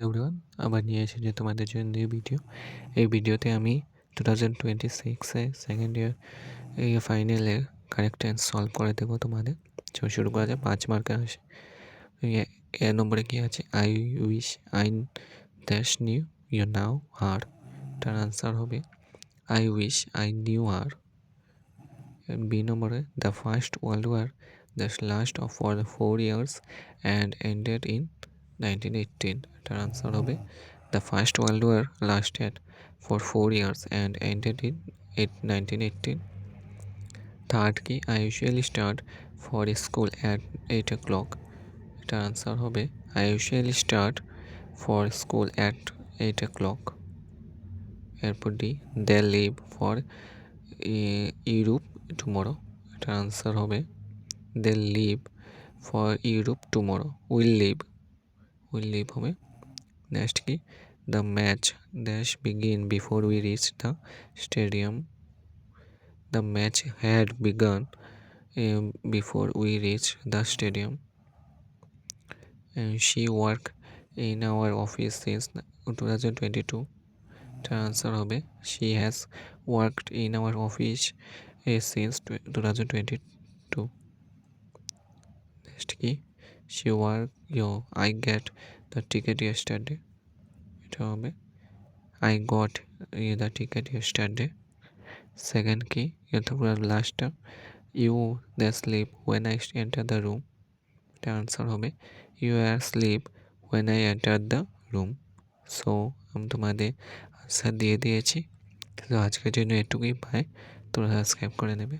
Everyone, আবার নিয়ে এসেছি তোমাদের জন্য নিউ ভিডিও। এই ভিডিওতে আমি 2026 সেকেন্ড ইয়ার এই ফাইনালের কারেক্ট অ্যান্সার সলভ করে দেবো তোমাদের। চলো শুরু করা যায়। 5 মার্কের আসে। এ নম্বরে কী আছে? I wish I dash knew you now her. তার আনসার হবে I wish I knew her. B নম্বরে the first world war that last for 4 years and ended in 1918. এটার আনসার হবে the first world war lasted for 4 years and ended in 1918. Third কি? I usually start for school at 8 o'clock. এটার answer হবে I usually start for school at 8 o'clock. এরপর D, they leave for Europe tomorrow. এটার answer হবে they leave for Europe tomorrow. Will leave হবে। Next কি? The match dash begin before we reach the stadium. The match had began before we reach the stadium. She work in our office since 2022. এটার answer হবে she has worked in our office since 2022. Next কি? She work I get the ticket yesterday. এটা হবে I got the ticket yesterday. Second কি? তারপর লাস্টটা you the sleep when I enter the room. এটা answer হবে you are sleep when I enter the room. So আমি তোমাদের answer দিয়ে দিয়েছি। তো আজকের জন্য এটুকুই। পাই, তোমরা সাবস্ক্রাইব করে নেবে।